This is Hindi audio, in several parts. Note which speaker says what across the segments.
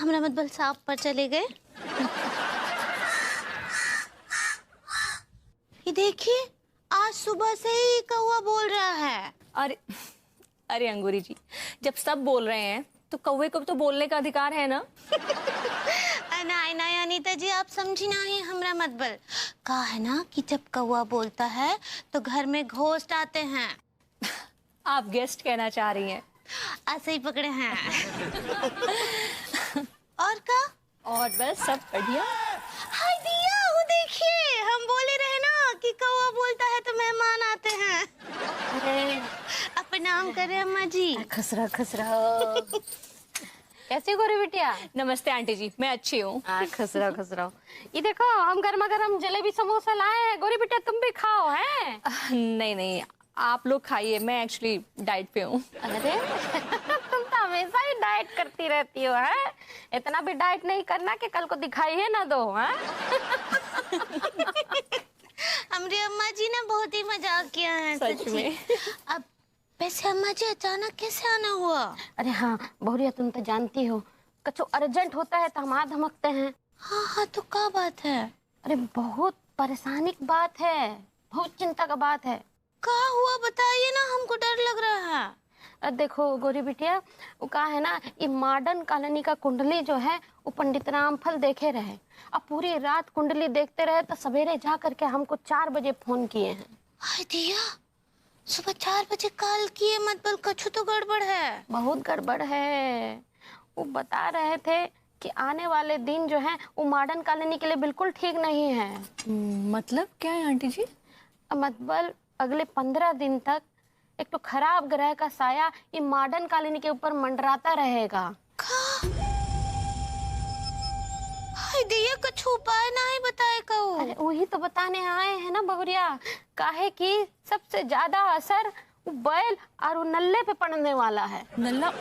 Speaker 1: हमरा मतबल साहब पर चले गए। ये देखिए, आज सुबह से ही कौवा बोल रहा है।
Speaker 2: अरे अरे अंगूरी जी, जब सब बोल रहे हैं तो कौवे को तो बोलने का अधिकार है ना।
Speaker 1: नहीं अनीता जी, आप समझी नहीं हमरा मतबल। कहा है ना कि जब कौवा बोलता है तो घर में घोस्ट आते हैं।
Speaker 2: आप गेस्ट कहना चाह रही हैं।
Speaker 1: ऐसे ही पकड़े हैं। और का?
Speaker 2: और बस सब बढ़िया।
Speaker 1: हाय दिया, वो देखिए, हम बोले रहे ना कि कौवा बोलता है तो मेहमान आते हैं।
Speaker 2: अरे
Speaker 1: प्रणाम करे अम्मा जी।
Speaker 3: खसरा खसरा। कैसी गोरी बिटिया?
Speaker 2: नमस्ते आंटी जी, मैं अच्छी हूँ।
Speaker 3: खसरा खसरा। ये देखो, हम गर्मा गर्म जलेबी समोसा लाए हैं, गोरी बिटिया तुम भी खाओ। हैं?
Speaker 2: नहीं नहीं, आप लोग खाइए, मैं एक्चुअली डाइट पे हूँ।
Speaker 3: अरे तुम तो हमेशा ही डाइट करती रहती हो। हैं? इतना भी डाइट नहीं करना कि कल को दिखाई है ना दो। हैं?
Speaker 1: हमारी अम्मा जी ने बहुत ही मजाक किया है
Speaker 2: सच में।
Speaker 1: अब वैसे अम्मा जी अचानक कैसे आना हुआ?
Speaker 3: अरे हाँ बहुरिया, तुम तो जानती हो कछु अर्जेंट होता है तो हम आ धमकते हैं।
Speaker 1: हाँ तो क्या बात है?
Speaker 3: अरे बहुत परेशानी की बात है, बहुत चिंता का बात है।
Speaker 1: क्या हुआ बताइए ना, हमको डर लग रहा है।
Speaker 3: देखो गोरी बिटिया, वो कहा है ना, ये मॉडर्न कॉलोनी का कुंडली जो है वो पंडित रामफल देखे रहे। अब पूरी रात कुंडली देखते रहे तो सवेरे जा करके हमको 4 बजे फोन किए हैं।
Speaker 1: हाय दिया, सुबह 4 बजे कॉल किए, मतलब कछु तो गड़बड़ है।
Speaker 3: बहुत गड़बड़ है। वो बता रहे थे कि आने वाले दिन जो है वो मॉडर्न कॉलोनी के लिए बिल्कुल ठीक नहीं है।
Speaker 2: मतलब क्या है आंटी जी?
Speaker 3: मतलब अगले 15 दिन तक एक तो खराब ग्रह का साया ये मॉडर्न कॉलोनी के ऊपर मंडराता रहेगा।
Speaker 1: हाय दिया, कुछ उपाय नहीं बताए कहो।
Speaker 3: अरे वही तो बताने आए हैं ना बहुरिया। काहे कि सबसे ज्यादा असर वो बैल और वो नल्ले पे पड़ने वाला है।
Speaker 2: नल्ला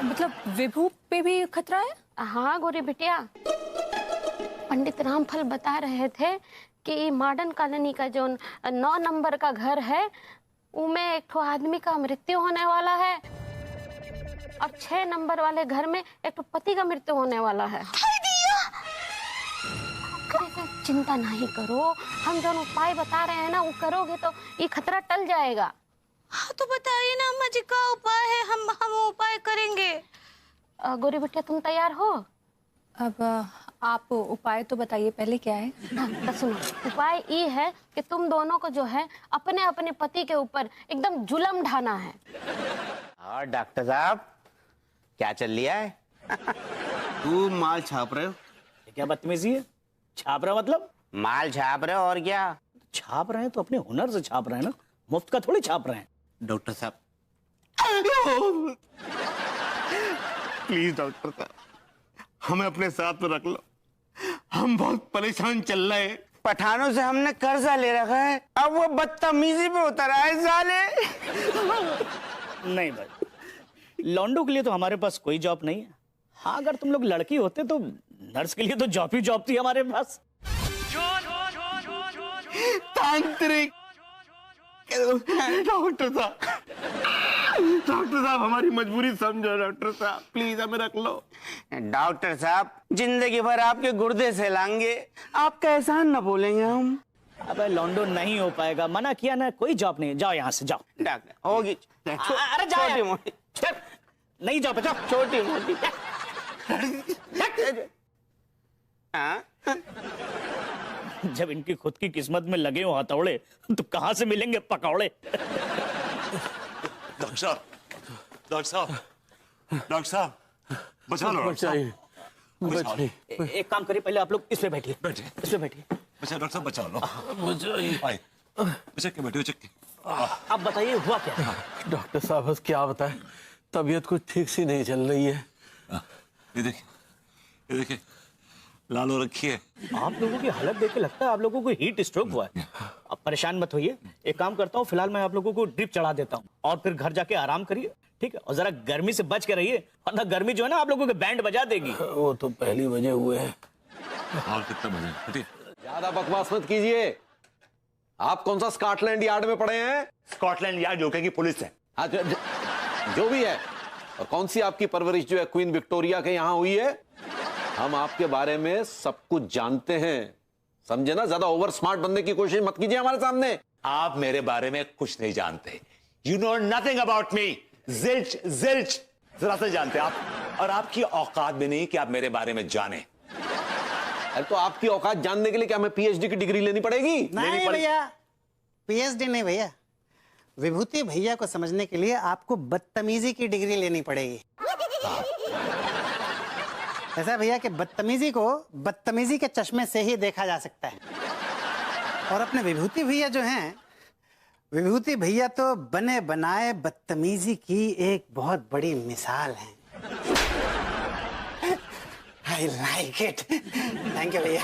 Speaker 2: मतलब विभू पे भी खतरा है?
Speaker 3: हाँ गोरी बिटिया, पंडित रामफल बता रहे थे कि मॉडर्न कॉलोनी का जो 9 नंबर का घर है उनमें एक ठो आदमी का मृत्यु होने वाला है और 6 नंबर वाले घर में एक ठो पति का मृत्यु होने वाला है। चिंता नहीं करो, हम जो उपाय बता रहे हैं ना वो करोगे तो ये खतरा टल जाएगा।
Speaker 1: हाँ तो बताइए ना अम्मा जी, क्या उपाय है? हम उपाय करेंगे।
Speaker 3: गोरी बिटिया तुम तैयार हो?
Speaker 2: अब आप उपाय तो बताइए पहले, क्या है?
Speaker 3: तो सुनो, उपाय ये है कि तुम दोनों को जो है अपने अपने पति के ऊपर एकदम जुल्म ढाना है।
Speaker 4: और डॉक्टर साहब क्या चल लिया है?
Speaker 5: तू माल छाप रहे हो?
Speaker 6: क्या बदतमीजी है? छाप रहा मतलब?
Speaker 4: माल छाप रहे हो और क्या?
Speaker 6: छाप रहे हैं तो अपने हुनर से छाप रहे हैं ना, मुफ्त का थोड़ी छाप रहे हैं।
Speaker 5: डॉक्टर साहब प्लीज डॉक्टर साहब, हमें अपने साथ में रख लो, हम बहुत परेशान चल रहे हैं।
Speaker 4: पठानों से हमने कर्जा ले रखा है, अब वो बदतमीजी पे उतर आए साले।
Speaker 6: नहीं भाई, लॉन्डो के लिए तो हमारे पास कोई जॉब नहीं है। हाँ अगर तुम लोग लड़की होते तो नर्स के लिए तो जॉब ही जॉब थी हमारे पास।
Speaker 5: तांत्रिक डॉक्टर साहब हमारी मजबूरी समझो। डॉक्टर साहब प्लीज हमें रख लो।
Speaker 4: डॉक्टर साहब जिंदगी भर आपके गुर्दे से लाएंगे, आपका एहसान न भूलेंगे हम।
Speaker 6: अबे लॉन्डो नहीं हो पाएगा, मना किया ना, कोई जॉब नहीं। जाओ यहाँ से, जाओ।
Speaker 4: डॉक्टर होगी
Speaker 6: अरे जाओ,
Speaker 4: छोटी मोटी
Speaker 6: नहीं जाओ, जाओ
Speaker 4: छोटी मोटी। हाँ
Speaker 6: जब इनकी खुद की किस्मत में लगे हो हथौड़े तो कहाँ से मिलेंगे पकौड़े?
Speaker 5: डॉक्टर साहब, डॉक्टर साहब, डॉक्टर साहब बचा लो।
Speaker 6: एक काम करिए, पहले आप लोग इस पे बैठिए, इस पे बैठिए।
Speaker 5: बचा डॉक्टर साहब, बचा लो। बचा के बैठे, बचा के।
Speaker 6: आप बताइए हुआ क्या?
Speaker 7: डॉक्टर साहब बस क्या बताएं, तबीयत कुछ ठीक सी नहीं चल रही है।
Speaker 5: ये देखिए लाल हो रखी है।
Speaker 6: आप लोगों की हालत देख के लगता है आप लोगों को हीट स्ट्रोक हुआ है। आप परेशान मत होइए, एक काम करता हूँ, फिलहाल मैं आप लोगों को ड्रिप चढ़ा देता हूँ और फिर घर जाके आराम करिए, ठीक है? और जरा गर्मी से बच के रहिए, वरना गर्मी जो है ना आप लोगों के बैंड बजा देगी।
Speaker 7: वो तो पहली बजे हुए हैं।
Speaker 5: और कितना बजे?
Speaker 7: ज्यादा बकवास मत कीजिए। आप कौन सा स्कॉटलैंड यार्ड में पड़े हैं?
Speaker 5: स्कॉटलैंड यार्ड यूके की पुलिस है।
Speaker 7: हाँ, जो भी है। और कौन सी आपकी परवरिश जो है क्वीन विक्टोरिया के यहाँ हुई है? हम आपके बारे में सब कुछ जानते हैं, समझे ना? ज्यादा ओवर स्मार्ट बनने की कोशिश मत कीजिए हमारे सामने।
Speaker 8: आप मेरे बारे में कुछ नहीं जानते। You know nothing about me. Zilch zilch जरा से जानते आप, और आपकी औकात भी नहीं कि आप मेरे बारे में जाने।
Speaker 7: अरे तो आपकी औकात जानने के लिए क्या हमें पीएचडी की डिग्री लेनी पड़ेगी?
Speaker 9: नहीं भैया, पीएचडी नहीं भैया, विभूति भैया को समझने के लिए आपको बदतमीजी की डिग्री लेनी पड़ेगी। ऐसा भैया कि बदतमीजी को बदतमीजी के चश्मे से ही देखा जा सकता है। और अपने विभूति भैया जो हैं, विभूति भैया तो बने बनाए बदतमीजी की एक बहुत बड़ी मिसाल है। I like it. Thank you भैया।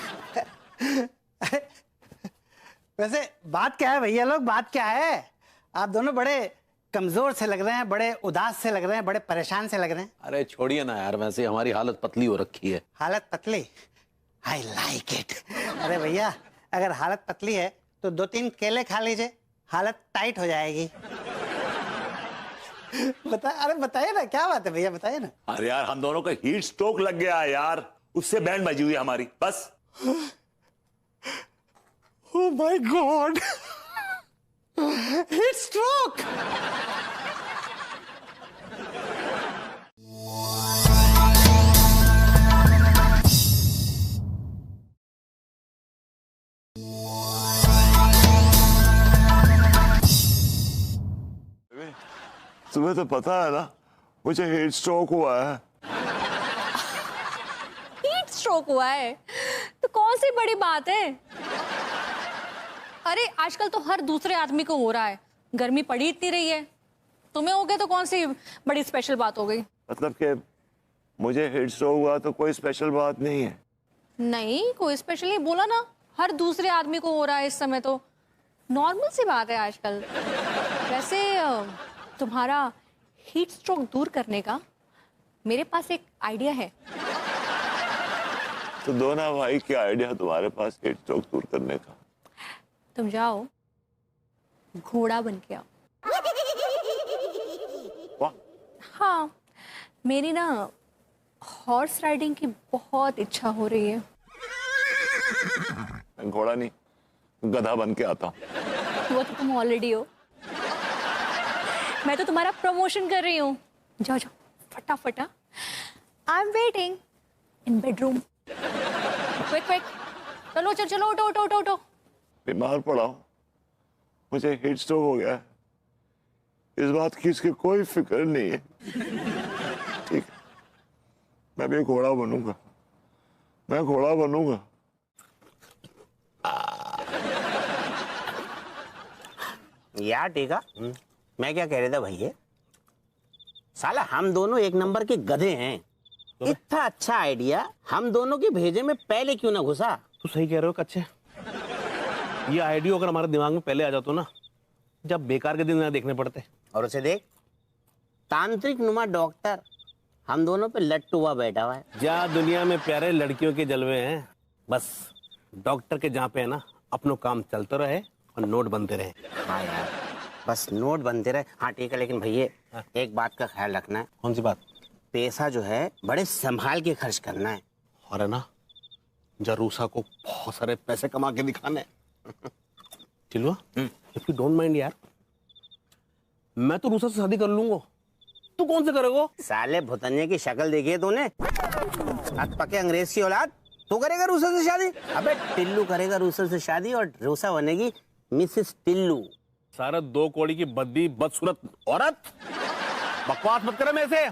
Speaker 9: वैसे बात क्या है भैया लोग, बात क्या है? आप दोनों बड़े कमजोर से लग रहे हैं, बड़े उदास से लग रहे हैं, बड़े परेशान से लग रहे हैं।
Speaker 7: अरे छोड़िए ना यार, वैसे हमारी हालत पतली हो रखी है।
Speaker 9: हालत पतली? I like it. अरे भैया, अगर हालत पतली है तो 2-3 केले खा लीजिए, हालत टाइट हो जाएगी। अरे बताइए ना, क्या बात है भैया, बताइए ना।
Speaker 8: अरे यार, हम दोनों को हीट स्ट्रोक लग गया है यार, उससे बैंड बजी हुई हमारी बस।
Speaker 9: Oh my God! Heat stroke!
Speaker 10: तुम्हें तो पता है ना मुझे हीट स्ट्रोक हुआ है।
Speaker 2: हीट स्ट्रोक हुआ है तो कौन सी बड़ी बात है? अरे आजकल तो हर दूसरे आदमी को हो रहा है, गर्मी पड़ी इतनी रही है, तुम्हें हो गया तो कौन सी बड़ी स्पेशल बात हो गई?
Speaker 10: मतलब कि मुझे हीट स्ट्रोक हुआ तो कोई स्पेशल बात नहीं है।
Speaker 2: नहीं, कोई स्पेशल नहीं, बोला ना, हर दूसरे आदमी को हो रहा है इस समय, तो नॉर्मल सी बात है आजकल। वैसे तुम्हारा हीट स्ट्रोक दूर करने का मेरे पास एक आइडिया है।
Speaker 10: तो दो ना भाई, क्या आइडिया तुम्हारे पास हीट स्ट्रोक दूर करने का?
Speaker 2: तुम जाओ घोड़ा बन के आओ।
Speaker 10: वाह।
Speaker 2: हाँ, मेरी ना हॉर्स राइडिंग की बहुत इच्छा हो रही है।
Speaker 10: मैं घोड़ा नहीं, गधा बन के आता हूँ।
Speaker 2: वो तो तुम ऑलरेडी हो, मैं तो तुम्हारा प्रमोशन कर रही हूँ। जाओ जाओ फटाफट। I am waiting in bedroom. Quick quick, चलो चलो चलो, उठो उठो उठो उठो।
Speaker 10: बीमार पड़ा हूँ, मुझे हीट स्ट्रोक हो गया है, इस बात की इसकी कोई फिक्र नहीं है। ठीक है, मैं भी घोड़ा बनूंगा, मैं घोड़ा बनूंगा।
Speaker 9: यार टीका, मैं क्या कह रहा था भैया, साला हम दोनों एक नंबर के गधे हैं। इतना अच्छा आइडिया हम दोनों के भेजे में पहले क्यों ना घुसा?
Speaker 6: तू सही कह रहे हो कच्चे। ये आइडिया अगर हमारे दिमाग में पहले आ जाता ना, जब बेकार के दिन ना देखने पड़ते।
Speaker 9: और उसे देख, तांत्रिक नुमा डॉक्टर हम दोनों पे लट्टू हुआ बैठा हुआ है।
Speaker 6: जा दुनिया में प्यारे लड़कियों के जलवे हैं, बस डॉक्टर के जहाँ पे है ना, अपनो काम चलते रहे और नोट बनते रहे।
Speaker 9: हाँ यार, बस नोट बनते रहे। हाँ ठीक है, लेकिन भैया एक बात का ख्याल रखना है।
Speaker 6: कौन सी बात?
Speaker 9: पैसा जो है बड़े संभाल के खर्च करना है।
Speaker 6: और है ना, जरूसा को बहुत सारे पैसे कमा के दिखाने। चिलवा, इफ यू डोंट माइंड यार, मैं तो रूसा से शादी कर लूंगा, तू कौन से करेगा?
Speaker 9: साले भुतन्ये की शक्ल देखी है तूने? पके अंग्रेज की औलाद, तू करेगा रूसा से शादी? अबे टिल्लू करेगा रूसा से शादी, और रूसा बनेगी मिसेस टिल्लू।
Speaker 6: सारा 2 कौड़ी की बद्दी बदसूरत औरत, बकवास मत करे। मैं से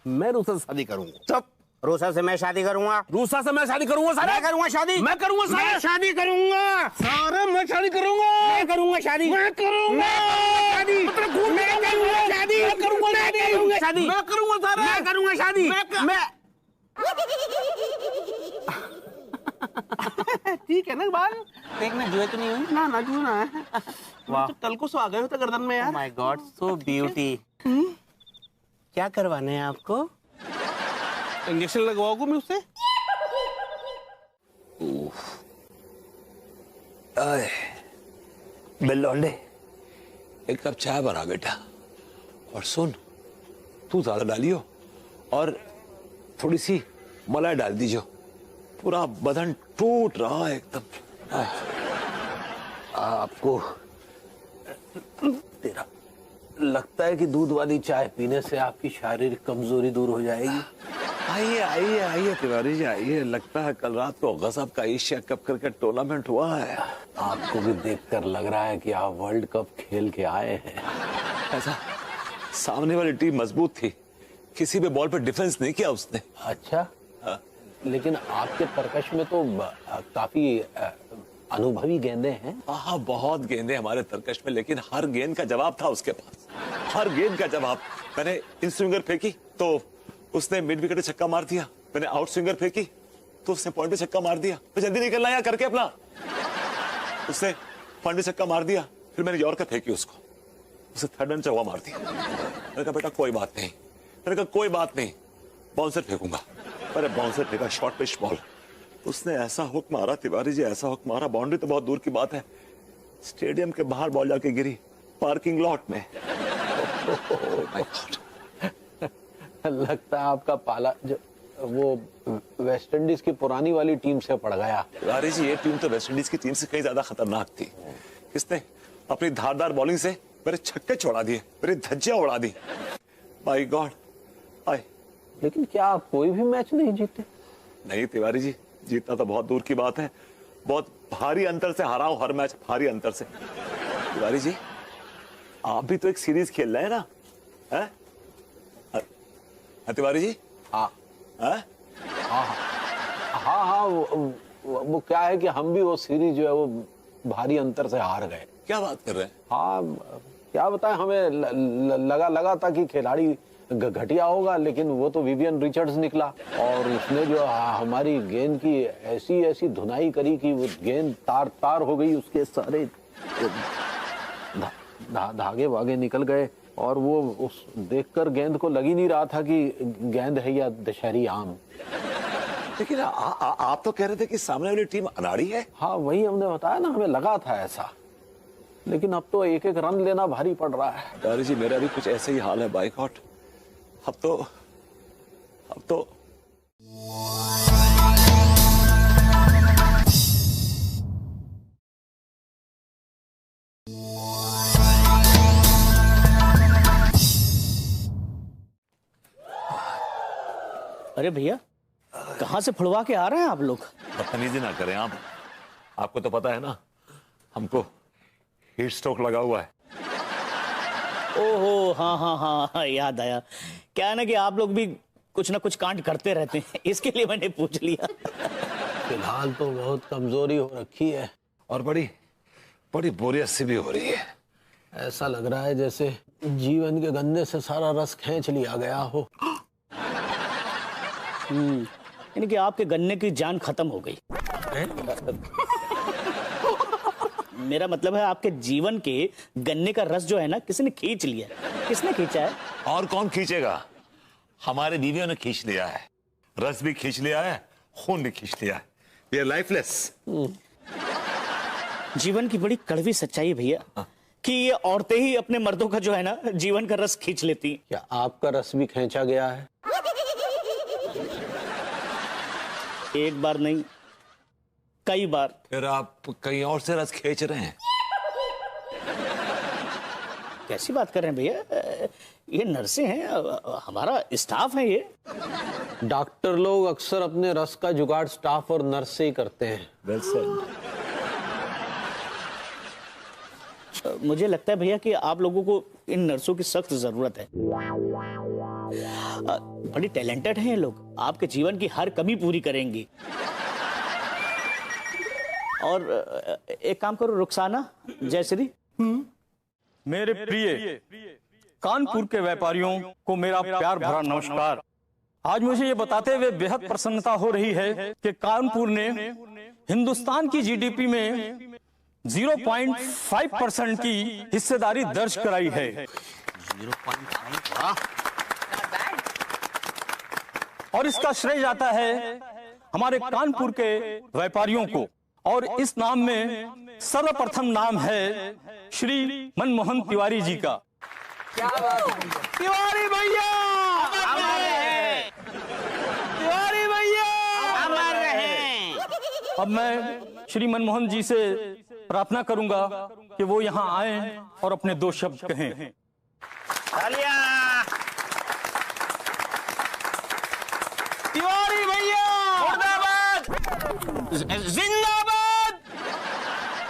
Speaker 6: मैं रूसा से शादी करूंगा।
Speaker 9: चुप, रूसा से मैं शादी करूंगा।
Speaker 6: रूसा से मैं शादी करूंगा सारे।
Speaker 9: मैं करूंगा शादी।
Speaker 6: मैं करूंगा सारे।
Speaker 9: मैं शादी करूंगा
Speaker 6: सारे। मैं शादी करूंगा।
Speaker 9: मैं करूंगा शादी।
Speaker 6: मैं करूंगा शादी।
Speaker 9: मतलब मैं करूंगा शादी।
Speaker 6: मैं करूंगा
Speaker 9: शादी।
Speaker 6: मैं करूंगा सारे।
Speaker 9: मैं करूंगा शादी। मैं
Speaker 6: ठीक है ना बाल?
Speaker 9: देखना जुए तो नहीं हुई
Speaker 6: ना ना जुए ना है। वाह, तो कल को सो आ गए हो तो गर्दन में यार।
Speaker 9: My God, so beauty. क्या करवाना है आपको?
Speaker 6: इंजेक्शन लगवाओगे मैं उससे?
Speaker 8: बिल्लौंडे, एक कप चाय बना बेटा। और सुन, तू ज्यादा डालियो और थोड़ी सी मलाई डाल दीजिए। पूरा बदन टूट रहा है एकदम।
Speaker 7: आपको तेरा लगता है कि दूध वाली चाय पीने से आपकी शारीरिक कमजोरी दूर हो जाएगी?
Speaker 8: आइए आइए आइए तिवारी जी आइए। लगता है कल रात को गजब का एशिया कप क्रिकेट टूर्नामेंट हुआ है।
Speaker 7: आपको भी देखकर लग रहा है कि आप वर्ल्ड कप खेल के आए हैं।
Speaker 8: ऐसा सामने वाली टीम मजबूत थी, किसी भी बॉल पे डिफेंस नहीं किया उसने।
Speaker 7: अच्छा, लेकिन आपके तरकश में तो काफी अनुभवी गेंदे हैं।
Speaker 8: हाँ, बहुत गेंदे हमारे तरकश में, लेकिन हर गेंद का जवाब था उसके पास, हर गेंद का जवाब। मैंने इन स्विंगर फेंकी तो उसने मिड विकेट पे छक्का मार दिया, मैंने आउट स्विंगर फेंकी तो उसने पॉइंट पे छक्का मार दिया। तो जल्दी निकलना यहाँ करके अपना, उसने पॉइंट पे छक्का मार दिया। फिर मैंने यॉर्कर फेंकी उसको, उसे थर्ड रन चौका मार दिया। मैंने कहा बेटा कोई बात नहीं, मैंने कहा कोई बात नहीं, बाउंसर फेंकूंगा। अरे बाउंसर फेंका, शॉर्ट पिच बॉल, उसने ऐसा हुक मारा तिवारी जी, ऐसा हुक मारा, बाउंड्री तो बहुत दूर की बात है, स्टेडियम के बाहर बॉल जाके गिरी पार्किंग लॉट में।
Speaker 7: लगता है आपका पाला जो वो वेस्ट इंडीज की पुरानी वाली टीम से पड़ गया।
Speaker 8: तिवारी जी ये टीम तो वेस्ट इंडीज की टीम से कहीं ज्यादा खतरनाक थी। इसने अपनी धारदार बॉलिंग से मेरे छक्के छोड़ा दिए, मेरी धज्जियां उड़ा दी। My God. आए
Speaker 7: लेकिन क्या आप कोई भी मैच नहीं जीते?
Speaker 8: नहीं तिवारी जी, जीतना तो बहुत दूर की बात है, बहुत भारी अंतर से हारा हूं हर मैच, भारी अंतर से। तिवारी जी आप भी तो एक सीरीज खेल रहे हैं ना? है तिवारी जी?
Speaker 7: हाँ
Speaker 8: हाँ
Speaker 7: हाँ हाँ, वो क्या है कि हम भी वो सीरीज जो है वो भारी अंतर से हार गए।
Speaker 8: क्या बात कर रहे हैं?
Speaker 7: हाँ, क्या बताएं, हमें लगा था कि खिलाड़ी घटिया होगा, लेकिन वो तो विवियन रिचर्ड्स निकला और उसने जो हमारी गेंद की ऐसी धुनाई करी कि वो गेंद तार हो गई, उसके सारे धागे वागे निकल गए और वो उस देखकर गेंद को लग ही नहीं रहा था कि गेंद है या दशहरी आम।
Speaker 8: लेकिन आप तो कह रहे थे कि सामने वाली टीम अनाड़ी है।
Speaker 7: हाँ, वही हमने बताया ना, हमें लगा था ऐसा, लेकिन अब तो एक एक रन लेना भारी पड़ रहा है।
Speaker 8: तिवारी जी मेरा भी कुछ ऐसे ही हाल है, बाइकआउट। अब तो
Speaker 6: अरे भैया, कहाँ से फुड़वा के आ रहे हैं आप लोग?
Speaker 8: बदतमीजी ना करें आप, आपको तो पता है ना हमको हीट स्ट्रोक लगा हुआ है।
Speaker 6: ओहो, हाँ हाँ हाँ, याद आया। क्या है ना कि आप लोग भी कुछ ना कुछ कांड करते रहते हैं, इसके लिए मैंने पूछ लिया।
Speaker 7: फिलहाल तो बहुत कमजोरी हो रखी है
Speaker 8: और बड़ी बोरियत सी भी हो रही है।
Speaker 7: ऐसा लग रहा है जैसे जीवन के गन्ने से सारा रस खींच लिया गया हो।
Speaker 6: यानी कि आपके गन्ने की जान खत्म हो गई। मेरा मतलब है आपके जीवन के गन्ने का रस जो है ना, किसी ने खींच लिया। किसने खींचा है?
Speaker 8: और कौन खींचेगा? हमारे बीवियों ने खींच लिया है, रस भी खींच लिया है, खून भी खींच लिया है। We are lifeless.
Speaker 6: जीवन की बड़ी कड़वी सच्चाई है भैया कि ये औरतें ही अपने मर्दों का जो है ना जीवन का रस खींच लेती।
Speaker 7: क्या आपका रस भी खींचा गया है?
Speaker 6: एक बार नहीं, कई बार।
Speaker 8: फिर आप कहीं और से रस खींच रहे हैं?
Speaker 6: कैसी बात कर रहे हैं भैया? ये नर्सें हैं, हमारा स्टाफ है ये।
Speaker 7: डॉक्टर लोग अक्सर अपने रस का जुगाड़ स्टाफ और नर्स से ही करते हैं।
Speaker 8: Well said.
Speaker 6: मुझे लगता है भैया कि आप लोगों को इन नर्सों की सख्त जरूरत है। बड़ी टैलेंटेड हैं ये लोग, आपके जीवन की हर कमी पूरी करेंगी। और एक काम करो रुखसाना, जयश्री।
Speaker 11: मेरे प्रिय कानपुर के व्यापारियों को मेरा प्यार भरा नमस्कार। आज मुझे ये बताते हुए बेहद प्रसन्नता हो रही है कि कानपुर ने हिंदुस्तान की जीडीपी में 0.5% की हिस्सेदारी दर्ज कराई है।
Speaker 6: 0.5?
Speaker 11: और इसका श्रेय जाता है हमारे कानपुर के व्यापारियों को, और इस नाम में सर्वप्रथम नाम है श्री मनमोहन तिवारी जी का।
Speaker 12: क्या बात है?
Speaker 11: तिवारी भैया,
Speaker 12: अमर रहे।
Speaker 11: तिवारी भैया,
Speaker 12: अमर रहे।
Speaker 11: अब मैं श्री मनमोहन जी से प्रार्थना करूंगा कि वो यहाँ आए और अपने 2 शब्द कहें।
Speaker 4: तिवारी भैया मुर्दाबाद, जिंदाबाद।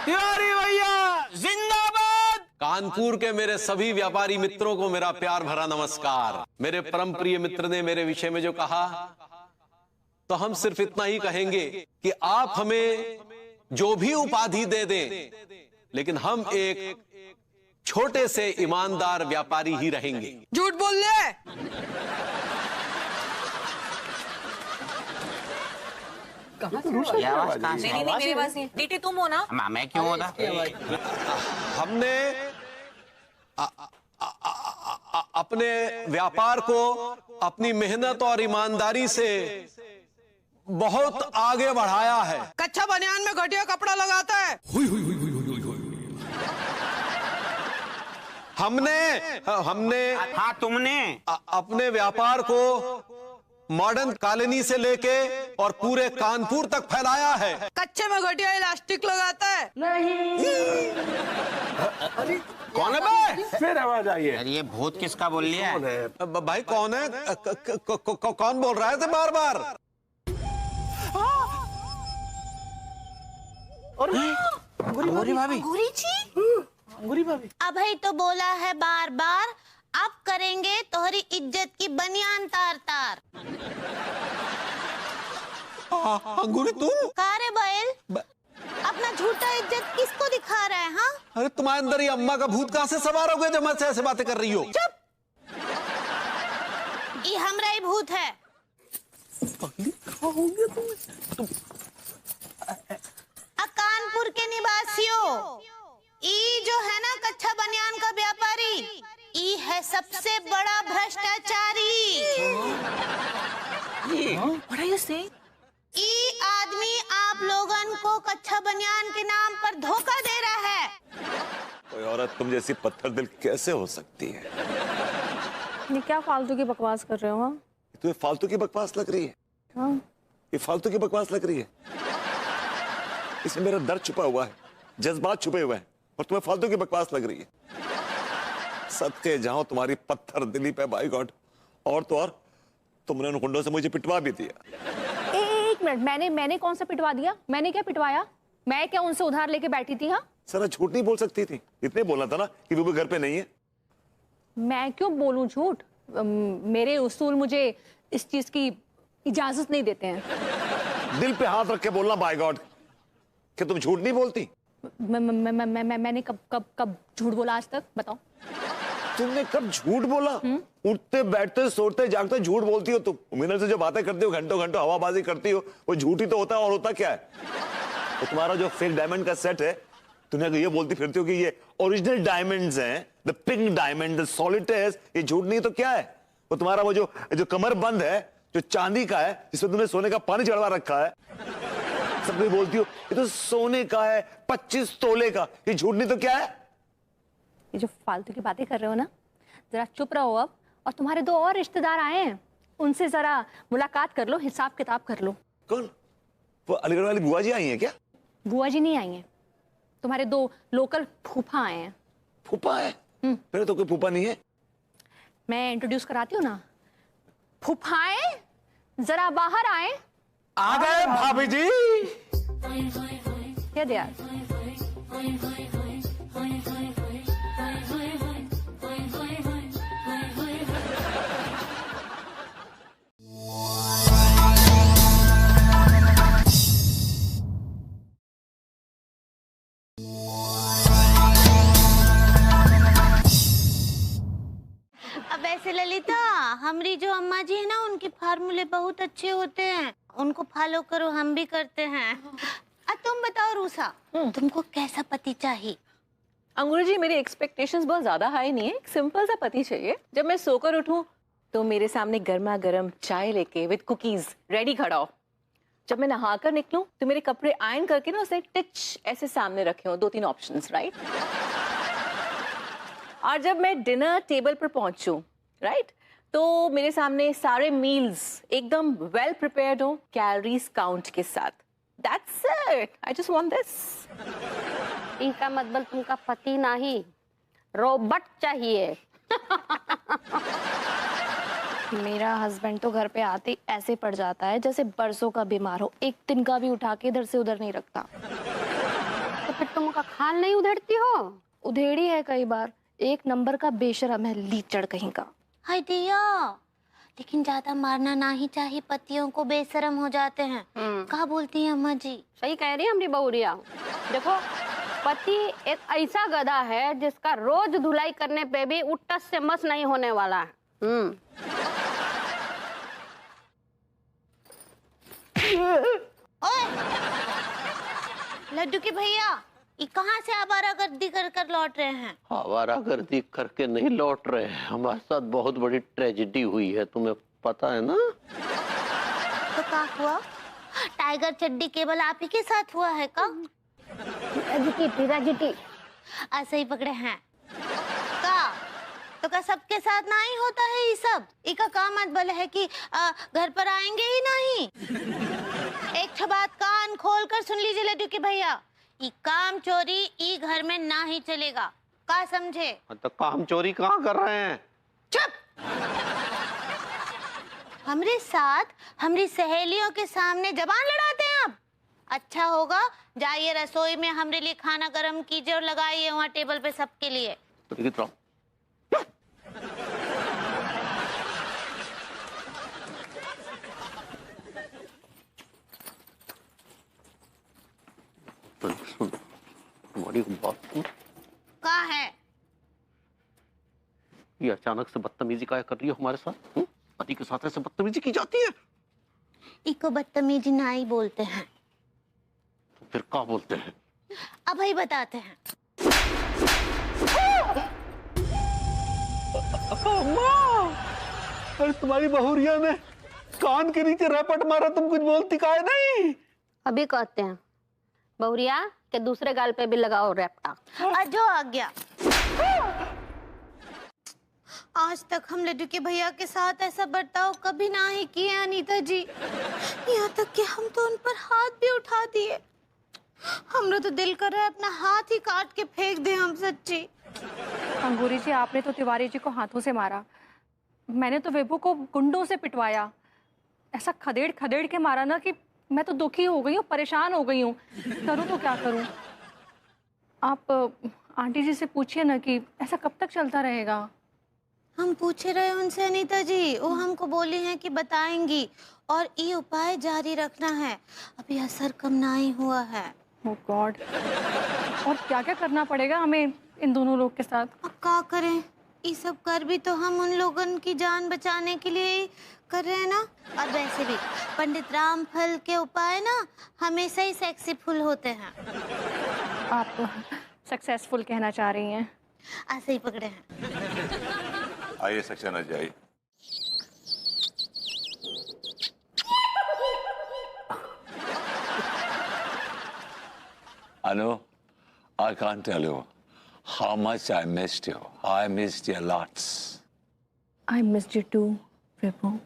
Speaker 4: तिवारी भैया जिंदाबाद।
Speaker 12: कानपुर के मेरे सभी व्यापारी मित्रों को मेरा प्यार भरा नमस्कार। मेरे परम प्रिय मित्र ने मेरे विषय में जो कहा, तो हम सिर्फ इतना ही कहेंगे कि आप हमें जो भी उपाधि दे दें, लेकिन हम एक छोटे से ईमानदार व्यापारी ही रहेंगे।
Speaker 13: झूठ बोल ले।
Speaker 14: नहीं मेरे पास नहीं। टीटी तुम हो ना?
Speaker 4: मैं क्यों होता?
Speaker 12: हमने अपने व्यापार को अपनी मेहनत और ईमानदारी से बहुत आगे बढ़ाया है।
Speaker 13: कच्चा बनियान में घटिया कपड़ा लगाता है।
Speaker 12: हमने
Speaker 4: हाँ तुमने
Speaker 12: अपने व्यापार को मॉडर्न कॉलोनी से लेके और पूरे कानपुर तक फैलाया है।
Speaker 13: कच्चे में घटिया इलास्टिक लगाता है।
Speaker 12: अरे कौन है भाई?
Speaker 4: फिर आवाज आई है। ये भूत किसका बोल लिया है?
Speaker 12: भाई कौन है? कौन बोल रहा है बार बार?
Speaker 4: अंगूरी भाभी।
Speaker 1: अंगूरी जी,
Speaker 4: अंगूरी भाभी।
Speaker 1: अभय तो बोला है बार बार, अब करेंगे तोहरी इज्जत की बनियान तार तार।
Speaker 12: अंगूरी तुम?
Speaker 1: कारे बैल, अपना झूठा इज्जत किसको दिखा रहा है? हाँ,
Speaker 12: अरे तुम्हारे अंदर ये अम्मा का भूत कहां से सवार हो गया जब मुझसे ऐसे बातें कर रही हो?
Speaker 1: चुप। ये हमरा ही भूत है।
Speaker 12: हो गया तुम?
Speaker 1: कानपुर के निवासियों, ई जो है ना कच्चा बनियान का व्यापारी, ई है सबसे बड़ा भ्रष्टाचारी।
Speaker 14: What are you saying?
Speaker 1: ई आदमी आप लोगन को कच्चा बनियान के नाम पर धोखा दे रहा है।
Speaker 8: कोई औरत तुम जैसी पत्थर दिल कैसे हो सकती है?
Speaker 2: ये क्या फालतू की बकवास कर रहे हो? हाँ?
Speaker 8: तुम्हें फालतू की बकवास लग रही है?
Speaker 2: हाँ?
Speaker 8: ये फालतू की बकवास लग रही है? इसमें मेरा दर्द छुपा हुआ है, जज्बात छुपे हुए हैं, और तुम्हें फालतू की बकवास लग रही है। सदके जाओ तुम्हारी पत्थर दिली पे बाई गॉड। और तो और तुमने उन गुंडों से मुझे पिटवा भी दिया।
Speaker 2: एक मिनट, मैंने कौन सा पिटवा दिया? मैंने क्या पिटवाया? मैं क्या उनसे उधार लेके बैठी थी? हाँ,
Speaker 8: सर झूठ नहीं बोल सकती थी, इतने बोलना था ना कि वो भी घर पे नहीं है।
Speaker 2: मैं क्यों बोलूं झूठ? मेरे उसूल मुझे इस चीज की इजाजत नहीं देते हैं।
Speaker 8: दिल पे हाथ रख के बोलना बाय गॉड कि तुम झूठ नहीं बोलती।
Speaker 2: मैंने कब झूठ बोला आज तक? बताओ।
Speaker 8: तुमने कब झूठ बोला? उठते बैठते सोते जागते झूठ बोलती हो तुम। मीनल से जो बातें करती हो, घंटों घंटों हवाबाजी करती हो, वो झूठ ही तो होता है। और होता क्या है? तो तुम्हारा जो फेक डायमंड का सेट है, तुमने ये बोलती फिरती हो कि ये ओरिजिनल डायमंड्स हैं, द पिंक डायमंड, द सॉलिटेयर्स, ये झूठ नहीं तो क्या है? वो तुम्हारा वो जो कमर बंद है, जो चांदी का है, जिसमें तुमने सोने का पानी चढ़वा रखा है, सब कोई बोलती हो ये तो सोने का है, 25 तोले का, ये झूठ नहीं तो क्या है?
Speaker 2: ये जो फालतू की बातें कर रहे हो ना, जरा चुप रहो अब। और तुम्हारे 2 और रिश्तेदार आए हैं, उनसे जरा मुलाकात कर लो, हिसाब किताब कर लो।
Speaker 8: कौन? वो अलीगढ़ वाली बुआ जी आई हैं क्या?
Speaker 2: बुआ जी नहीं आई हैं, तुम्हारे 2 लोकल फूफा आए हैं।
Speaker 8: फूफा है? मेरे तो कोई फूफा नहीं है।
Speaker 2: मैं इंट्रोड्यूस कराती हूँ ना। फूफाएं जरा बाहर आए।
Speaker 4: आ गए भाभी जी।
Speaker 2: क्या दिया?
Speaker 1: अब ऐसे ललिता, हमारी जो अम्मा जी है ना, उनके फार्मूले बहुत अच्छे होते हैं, उनको फॉलो करो, हम भी करते हैं। तुम बताओ रूसा, तुमको कैसा पति चाहिए?
Speaker 14: अंगूरी जी, मेरी एक्सपेक्टेशंस बहुत ज्यादा हाई नहीं है, एक सिंपल सा पति चाहिए। जब मैं सोकर उठूं तो मेरे सामने गर्मा गर्म चाय लेके विद कुकीज रेडी खड़ा हो। जब मैं नहाकर निकलूं तो मेरे कपड़े आयरन करके ना उसे टिच ऐसे सामने रखे हो, 2-3 ऑप्शंस, राइट? और जब मैं डिनर टेबल पर पहुंचूं, राइट, तो मेरे सामने सारे मील्स एकदम वेल प्रिपेयर्ड हो, कैलोरीज काउंट के साथ। That's it. I just want this.
Speaker 3: इसका मतलब तुमका पति नहीं रोबोट चाहिए।
Speaker 2: मेरा हस्बैंड तो घर पे आते ही ऐसे पड़ जाता है जैसे बरसों का बीमार हो, एक दिन का भी उठा के इधर से उधर नहीं रखता।
Speaker 3: तो फिर तुम का खाल नहीं उधेड़ती हो?
Speaker 2: उधेड़ी है कई बार, एक नंबर का बेशरम है, लीचड़ कहीं का।
Speaker 1: हाय दिया, लेकिन ज्यादा मारना ना ही चाहिए, पतियों को बेशरम हो जाते हैं। कहा बोलती हैं अम्मा जी?
Speaker 3: सही कह रही है हमारी बहुरिया। देखो, पति एक ऐसा गधा है जिसका रोज धुलाई करने पे भी उट्टस से मस नहीं होने वाला है।
Speaker 1: ओए, लड्डू के भैया, ये कहाँ से आवारागर्दी कर कर लौट रहे हैं?
Speaker 7: आवारागर्दी करके नहीं लौट रहे हैं, हमारे साथ बहुत बड़ी ट्रेजेडी हुई है, तुम्हें पता है ना?
Speaker 1: तो क्या हुआ? टाइगर चड्डी केवल आप ही के साथ हुआ है का?
Speaker 3: ट्रेजेडी
Speaker 1: ऐसे ही पकड़े हैं का? तो क्या सबके साथ ना ही होता है ये सब? इका काम मत बल है कि घर पर आएंगे ही नहीं। एक बात कान खोल कर सुन लीजिए लड्डू के भैया, ये काम चोरी ई घर में ना ही चलेगा, का समझे?
Speaker 7: तो काम चोरी कहाँ कर रहे हैं?
Speaker 1: चुप! हमरे साथ हमारी सहेलियों के सामने जबान लड़ाते हैं आप? अच्छा होगा जाइए रसोई में हमरे लिए खाना गरम कीजिए और लगाइए वहाँ टेबल पे सबके लिए।
Speaker 7: बड़ी बात
Speaker 1: का है?
Speaker 7: ये अचानक से बदतमीजी क्या कर रही हो हमारे साथ? पति के साथ ऐसे बदतमीजी की जाती है?
Speaker 1: इको बदतमीजी ना ही बोलते हैं।
Speaker 7: तो फिर क्या बोलते हैं?
Speaker 1: अब ही बताते हैं।
Speaker 7: अरे तुम्हारी बहुरिया ने कान के नीचे रपट मारा, तुम कुछ बोलती काहे नहीं?
Speaker 3: अभी कहते हैं बहुरिया के दूसरे गाल पे भी लगाओ रैपटा।
Speaker 1: अजो आ गया। आज तक हम लड्डू के भैया के साथ ऐसा बर्ताव कभी ना ही किए अनीता जी, यहाँ तक कि हम तो उन पर हाथ भी उठा दिए। हमरा तो दिल कर रहा है अपना हाथ ही काट के फेंक दे हम, सच्ची।
Speaker 2: अंगूरी जी, आपने तो तिवारी जी को हाथों से मारा, मैंने तो विभू को गुंडों से पिटवाया। ऐसा खदेड़ खदेड़ के मारा ना कि मैं तो दुखी हो गई हूँ, परेशान हो गई हूँ। करूँ तो क्या करूँ? आप आंटी जी से पूछिए ना कि ऐसा कब तक चलता रहेगा।
Speaker 1: हम पूछे रहे उनसे अनीता जी, वो हमको बोली हैं कि बताएंगी और ये उपाय जारी रखना है। अभी असर कम ना ही हुआ है।
Speaker 2: ओह गॉड, और क्या क्या करना पड़ेगा हमें इन दोनों लोग के साथ?
Speaker 1: अब क्या करें, ये सब कर भी तो हम उन लोगों की जान बचाने के लिए ही कर रहे हैं ना। और वैसे भी पंडित रामफल के उपाय ना हमेशा ही सक्सेसफुल होते हैं।
Speaker 2: आप सक्सेसफुल कहना चाह रही हैं?
Speaker 1: ऐसे ही पकड़े हैं।
Speaker 8: आइए सक्सेना जी, आइए। Anu, I can't tell you how much I missed you. I missed you lots.
Speaker 2: I missed you too, Vibhu.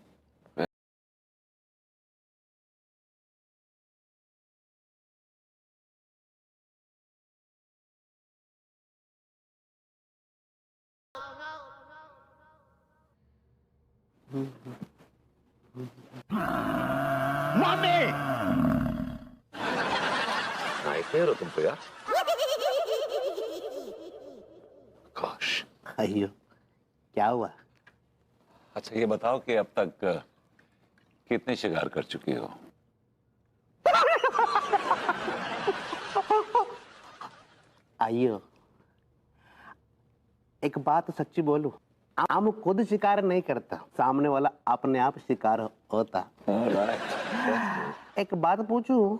Speaker 8: Mummy! Nightmare हो तुम तो यार। काश।
Speaker 7: अयो, क्या हुआ?
Speaker 8: अच्छा ये बताओ कि अब तक कितने शिकार कर चुकी हो?
Speaker 7: आइयो, एक बात सच्ची बोलूं, हम खुद शिकार नहीं करता, सामने वाला अपने आप शिकार होता। एक बात पूछूं,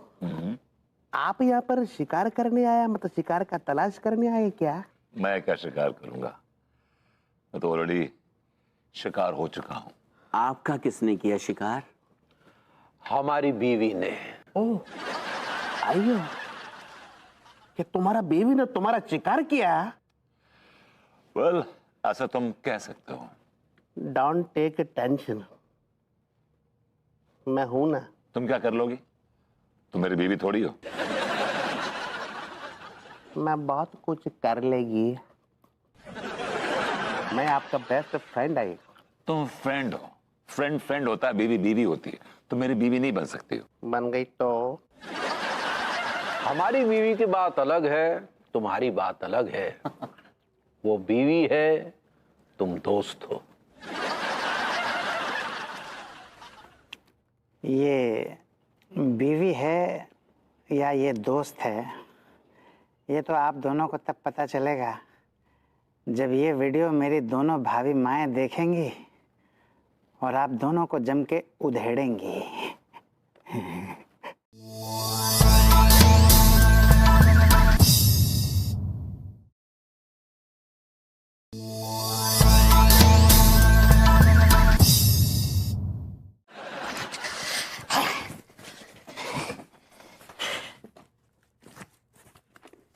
Speaker 7: आप यहाँ पर शिकार करने आया, मतलब शिकार का तलाश करने आए क्या?
Speaker 8: मैं क्या शिकार करूंगा, मैं तो ऑलरेडी शिकार हो चुका हूं।
Speaker 4: आपका किसने किया शिकार?
Speaker 7: हमारी बीवी ने। ओह, आइयो, कि तुम्हारा बीवी ने तुम्हारा शिकार किया?
Speaker 8: वेल, ऐसा तुम कह सकते हो।
Speaker 7: डोंट टेक टेंशन, मैं हूं ना।
Speaker 8: तुम क्या कर लोगी? तुम मेरी बीवी थोड़ी हो।
Speaker 7: में बहुत कुछ कर लेगी। मैं आपका बेस्ट फ्रेंड आई।
Speaker 8: तुम फ्रेंड हो, फ्रेंड फ्रेंड होता है, बीवी बीवी होती है। तुम मेरी बीवी नहीं बन सकती हो।
Speaker 7: बन गई तो हमारी बीवी की बात अलग है, तुम्हारी बात अलग है। वो बीवी है, तुम दोस्त हो।
Speaker 9: ये बीवी है या ये दोस्त है, ये तो आप दोनों को तब पता चलेगा जब ये वीडियो मेरी दोनों भाभी माएँ देखेंगी और आप दोनों को जम के उधेड़ेंगी।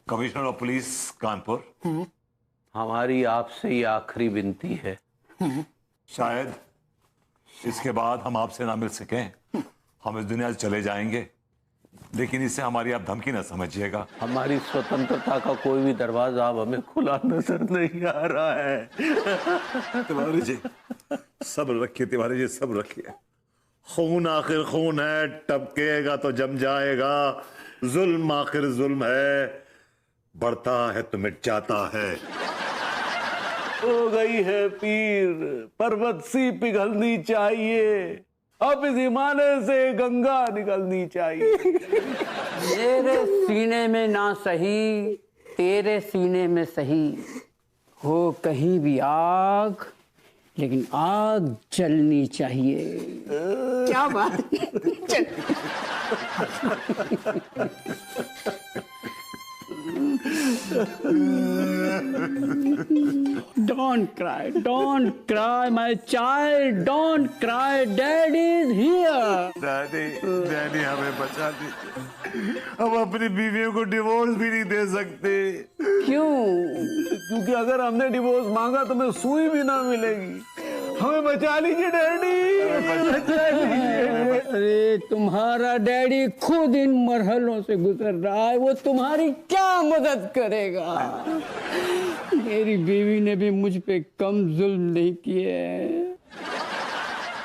Speaker 8: कमिश्नर ऑफ पुलिस कानपुर,
Speaker 7: हमारी आपसे ये आखिरी विनती है।
Speaker 8: शायद इसके बाद हम आपसे ना मिल सकें, हम इस दुनिया से चले जाएंगे, लेकिन इससे हमारी आप धमकी ना समझिएगा।
Speaker 7: हमारी स्वतंत्रता का कोई भी दरवाजा अब हमें खुला नजर नहीं आ रहा है।
Speaker 8: तिवारी जी सब्र रखिए, तिवारी जी सब्र रखिए। खून आखिर खून है, टपकेगा तो जम जाएगा। जुल्म आखिर जुल्म है, बढ़ता है तो मिट जाता है।
Speaker 7: हो गई है पीर, पर्वत सी पिघलनी चाहिए, अब इस हिमालय से गंगा निकलनी चाहिए।
Speaker 15: मेरे सीने में ना सही, तेरे सीने में सही, हो कहीं भी आग, लेकिन आग जलनी चाहिए। क्या बात। Don't cry, my child. Don't cry. Dad is here.
Speaker 8: Daddy हमें बचा दीजिए, हम अपनी बीवियों को डिवोर्स भी नहीं दे सकते।
Speaker 15: क्यों?
Speaker 7: क्योंकि अगर हमने डिवोर्स मांगा तो हमें सुई भी ना मिलेगी। हमें बचा लीजिए डैडी, बचा लीजिए।
Speaker 15: अरे तुम्हारा डैडी खुद इन मरहलों से गुजर रहा है, वो तुम्हारी क्या मदद करेगा। मेरी बीवी ने भी मुझ पे कम जुल्म नहीं किए हैं।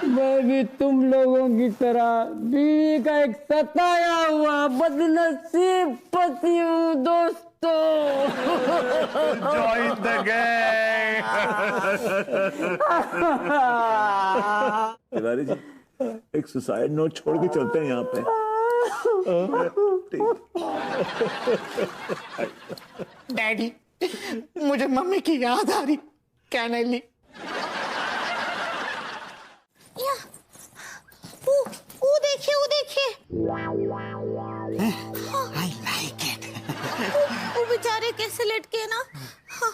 Speaker 15: मैं भी तुम लोगों की तरह बीवी का एक सताया हुआ बदनसीब पति हूँ दोस्तों।
Speaker 8: Join the gang। Tiwari ji एक सुसाइड नोट छोड़ के चलते हैं यहाँ पे।
Speaker 9: डैडी, मुझे मम्मी की याद आ रही। Can I leave?
Speaker 1: वो देखिए, वो देखिए।
Speaker 9: I like it.
Speaker 1: वो बेचारे कैसे लटके ना। हाँ।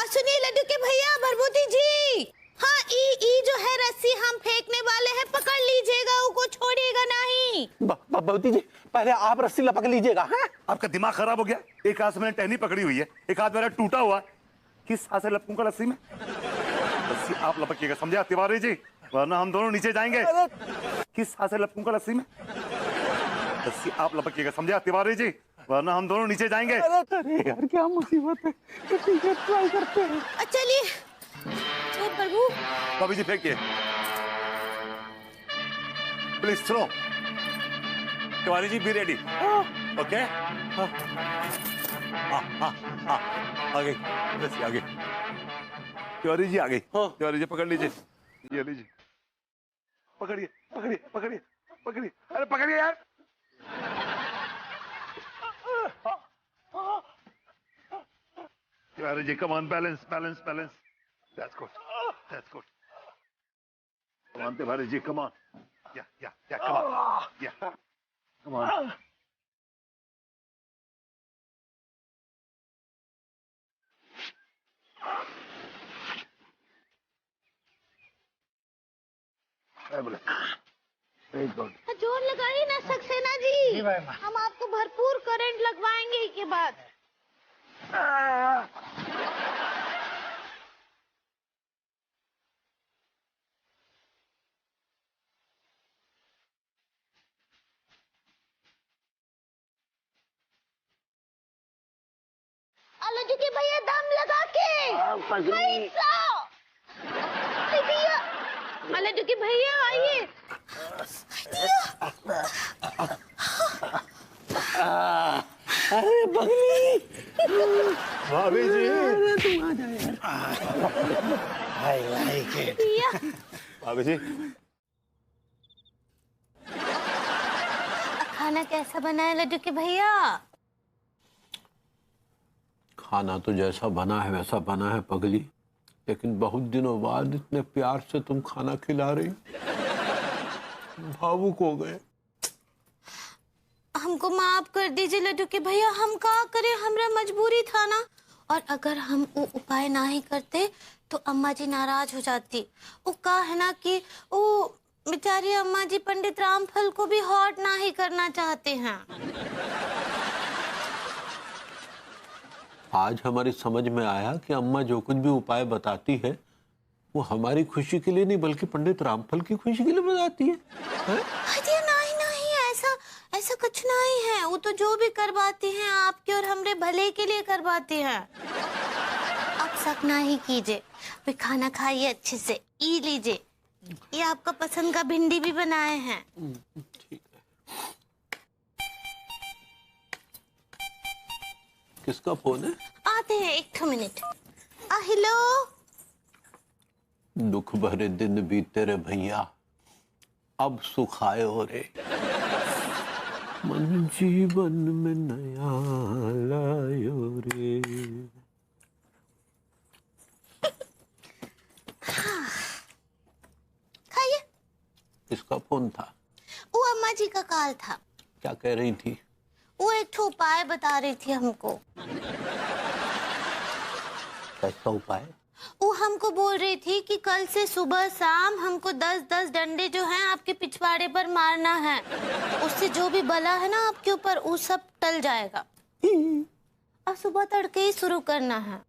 Speaker 1: सुनिए लड्डू के भैया, भरभूति जी, हाँ ई जो है रस्सी हम फेंकने वाले हैं, पकड़ लीजिएगा, उसको छोड़िएगा नहीं।
Speaker 7: भगवती जी पहले आप रस्सी लपक लीजिएगा। हैं?
Speaker 8: आपका दिमाग खराब हो गया? एक हाथ से मैंने टहनी पकड़ी हुई है, एक हाथ मेरा टूटा हुआ। किस हाथ से लपकूंगा रस्सी में? रस्सी आप लपकिएगा, समझा तिवारी जी, वरना हम दोनों नीचे जाएंगे। किस हाथ से लपकूंगा रस्सी में? रस्सी आप लपकिएगा, समझा तिवारी जी, वरना हम दोनों नीचे जाएंगे।
Speaker 7: अरे यार क्या मुसीबत है। ट्राई करते हैं।
Speaker 1: चलिए प्रभु।
Speaker 8: भाभी जी फेंकिए, please throw. Tiwari ji be ready. Okay, आ गई रस्सी, आ गई। तिवारी जी आ गई। तिवारी जी पकड़ लीजिए, ये लीजिए, पकड़िए पकड़िए पकड़िए पकड़िए, अरे पकड़िए यार। Tiwari ji come on, balance balance balance. That's good, that's good. Come on Tiwari ji, come on. या कम ऑन, या कम ऑन।
Speaker 1: जोर लगाइए ना सक्सेना जी, हम आपको भरपूर करंट लगवाएंगे के बाद। लड्डू के भैया दम लगा के भैया, लड्डू के भैया आइए।
Speaker 7: अरे बगली
Speaker 5: भाभी जी,
Speaker 7: तुम आ जाओ यार।
Speaker 5: भाभी जी,
Speaker 1: खाना कैसा बना है लड्डू के भैया?
Speaker 7: खाना तो जैसा बना है वैसा बना है पगली, लेकिन बहुत दिनों बाद इतने प्यार से तुम खाना खिला रही, भावुक हो गए।
Speaker 1: हमको माफ कर दीजिए लड्डू के भैया, हम का करें, हमरा मजबूरी था ना। और अगर हम वो उपाय ना ही करते तो अम्मा जी नाराज हो जाती। वो का है ना कि वो बेचारी अम्मा जी पंडित रामफल को भी हॉट ना ही करना चाहते हैं।
Speaker 7: आज हमारी समझ में आया कि अम्मा जो कुछ भी उपाय बताती है वो हमारी खुशी के लिए नहीं बल्कि पंडित रामफल की खुशी के लिए बताती है,
Speaker 1: अरे नहीं नहीं, ऐसा कुछ नहीं है। वो तो जो भी करवाती हैं आपके और हमरे भले के लिए करवाती हैं। आप शक ना ही कीजिए, वे खाना खाइए अच्छे से, ई लीजिए। ये आपका पसंद का भिंडी भी बनाए हैं।
Speaker 7: ठीक है। किसका फोन है?
Speaker 1: आते हैं, एक मिनट। हेलो।
Speaker 7: दुख भरे दिन बीते रे भैया, अब सुख आए हो रे, मन जीवन में नया लायो रे।
Speaker 1: खाइए।
Speaker 7: किसका फोन था?
Speaker 1: वो अम्मा जी का कॉल था।
Speaker 7: क्या कह रही थी?
Speaker 1: वो एक ठो उपाय बता रही थी हमको।
Speaker 7: कैसा उपाय?
Speaker 1: वो हमको बोल रही थी कि कल से सुबह शाम हमको 10-10 डंडे जो हैं आपके पिछवाड़े पर मारना है। उससे जो भी बला है ना आपके ऊपर वो सब टल जाएगा। और सुबह तड़के ही शुरू करना है।